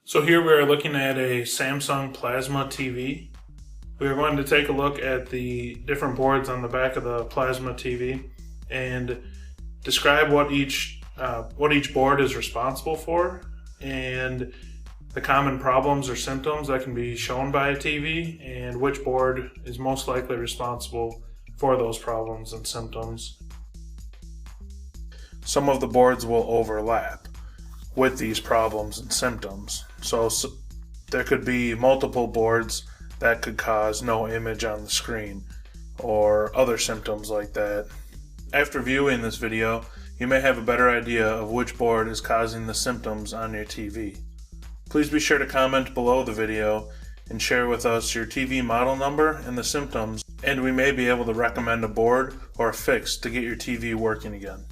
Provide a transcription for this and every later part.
So here we are looking at a Samsung Plasma TV. We are going to take a look at the different boards on the back of the Plasma TV and describe what each board is responsible for and the common problems or symptoms that can be shown by a TV and which board is most likely responsible for those problems and symptoms. Some of the boards will overlap with these problems and symptoms. So there could be multiple boards that could cause no image on the screen or other symptoms like that. After viewing this video, you may have a better idea of which board is causing the symptoms on your TV. Please be sure to comment below the video and share with us your TV model number and the symptoms, and we may be able to recommend a board or a fix to get your TV working again.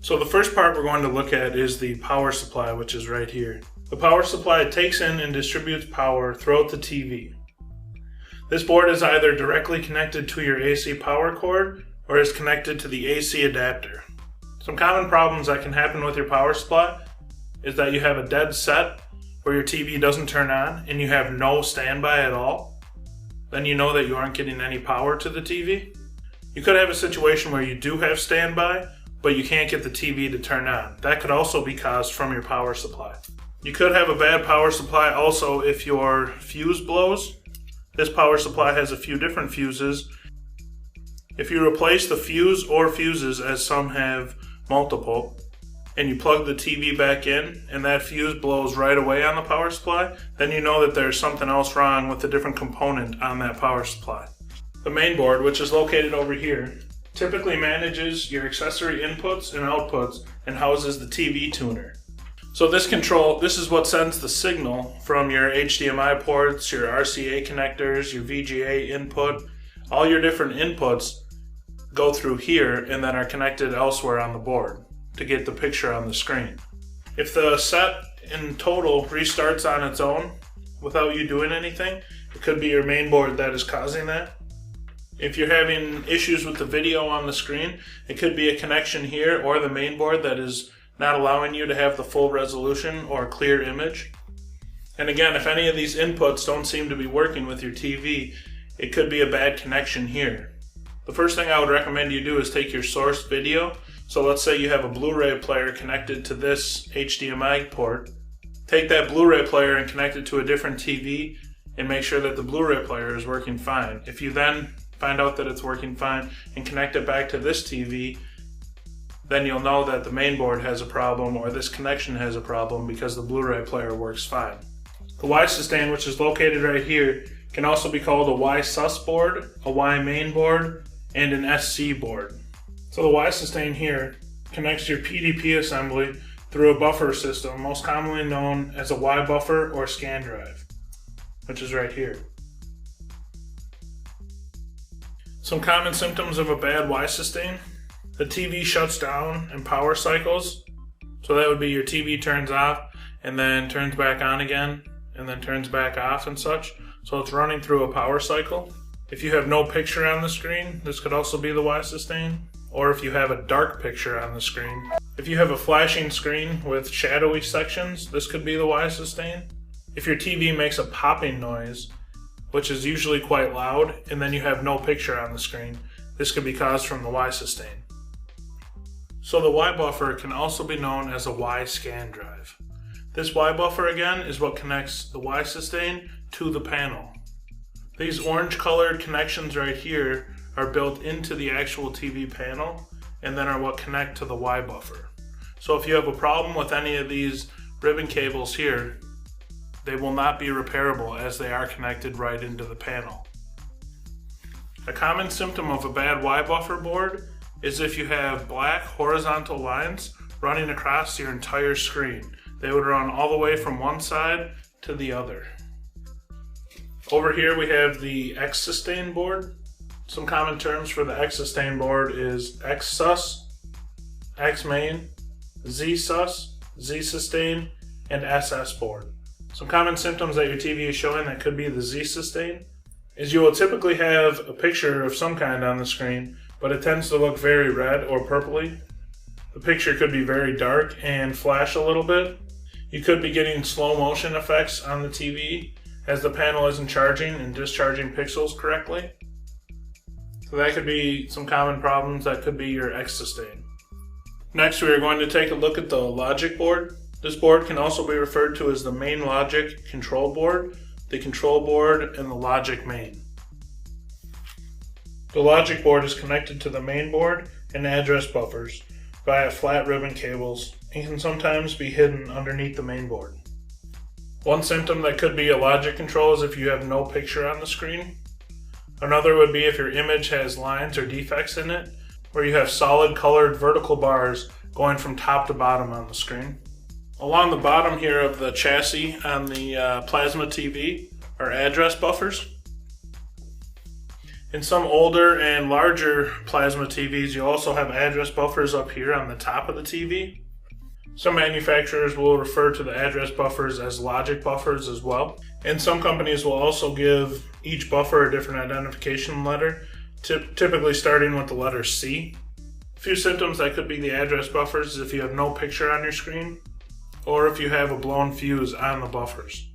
So the first part we're going to look at is the power supply, which is right here. The power supply takes in and distributes power throughout the TV. This board is either directly connected to your AC power cord or is connected to the AC adapter. Some common problems that can happen with your power supply is that you have a dead set where your TV doesn't turn on and you have no standby at all. Then you know that you aren't getting any power to the TV. You could have a situation where you do have standby, but you can't get the TV to turn on. That could also be caused from your power supply. You could have a bad power supply also if your fuse blows. This power supply has a few different fuses. If you replace the fuse or fuses, as some have multiple, and you plug the TV back in and that fuse blows right away on the power supply, then you know that there's something else wrong with a different component on that power supply. The main board, which is located over here, typically manages your accessory inputs and outputs and houses the TV tuner. So this is what sends the signal from your HDMI ports, your RCA connectors, your VGA input. All your different inputs go through here and then are connected elsewhere on the board to get the picture on the screen. If the set in total restarts on its own without you doing anything, it could be your main board that is causing that. If you're having issues with the video on the screen, it could be a connection here or the main board that is not allowing you to have the full resolution or clear image. And again, if any of these inputs don't seem to be working with your TV, it could be a bad connection here. The first thing I would recommend you do is take your source video. So let's say you have a Blu-ray player connected to this HDMI port. Take that Blu-ray player and connect it to a different TV and make sure that the Blu-ray player is working fine. If you then find out that it's working fine and connect it back to this TV, then you'll know that the main board has a problem or this connection has a problem because the Blu-ray player works fine. The Y sustain, which is located right here, can also be called a Y sus board, a Y main board, and an SC board. So the Y sustain here connects your PDP assembly through a buffer system, most commonly known as a Y buffer or scan drive, which is right here. Some common symptoms of a bad Y sustain: the TV shuts down and power cycles. So that would be your TV turns off and then turns back on again and then turns back off and such. So it's running through a power cycle. If you have no picture on the screen, this could also be the Y sustain. Or if you have a dark picture on the screen. If you have a flashing screen with shadowy sections, this could be the Y sustain. If your TV makes a popping noise, which is usually quite loud, and then you have no picture on the screen, this could be caused from the Y sustain. So the Y buffer can also be known as a Y scan drive. This Y buffer again is what connects the Y sustain to the panel. These orange colored connections right here are built into the actual TV panel and then are what connect to the Y buffer. So if you have a problem with any of these ribbon cables here, they will not be repairable as they are connected right into the panel. A common symptom of a bad Y buffer board is if you have black horizontal lines running across your entire screen. They would run all the way from one side to the other. Over here we have the X sustain board. Some common terms for the X sustain board is X sus, X main, Z sus, Z sustain, and SS board. Some common symptoms that your TV is showing that could be the Z sustain is you will typically have a picture of some kind on the screen, but it tends to look very red or purpley. The picture could be very dark and flash a little bit. You could be getting slow motion effects on the TV as the panel isn't charging and discharging pixels correctly. So that could be some common problems. That could be your X sustain. Next, we are going to take a look at the logic board. This board can also be referred to as the main logic control board, the control board, and the logic main. The logic board is connected to the main board and address buffers via flat ribbon cables and can sometimes be hidden underneath the main board. One symptom that could be a logic control is if you have no picture on the screen. Another would be if your image has lines or defects in it, where you have solid colored vertical bars going from top to bottom on the screen. Along the bottom here of the chassis on the plasma TV are address buffers. In some older and larger plasma TVs, you also have address buffers up here on the top of the TV. Some manufacturers will refer to the address buffers as logic buffers as well. And some companies will also give each buffer a different identification letter, typically starting with the letter C. A few symptoms that could be the address buffers is if you have no picture on your screen, or if you have a blown fuse on the buffers.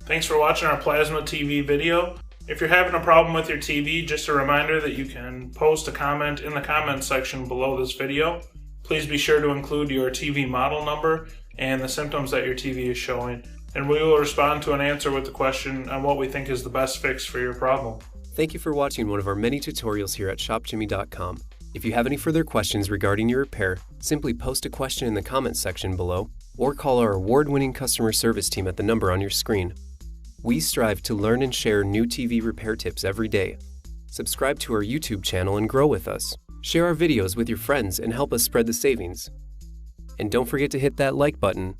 Thanks for watching our plasma TV video. If you're having a problem with your TV, just a reminder that you can post a comment in the comments section below this video. Please be sure to include your TV model number and the symptoms that your TV is showing, and we will respond to an answer with the question on what we think is the best fix for your problem. Thank you for watching one of our many tutorials here at shopjimmy.com. If you have any further questions regarding your repair, simply post a question in the comments section below or call our award-winning customer service team at the number on your screen. We strive to learn and share new TV repair tips every day. Subscribe to our YouTube channel and grow with us. Share our videos with your friends and help us spread the savings. And don't forget to hit that like button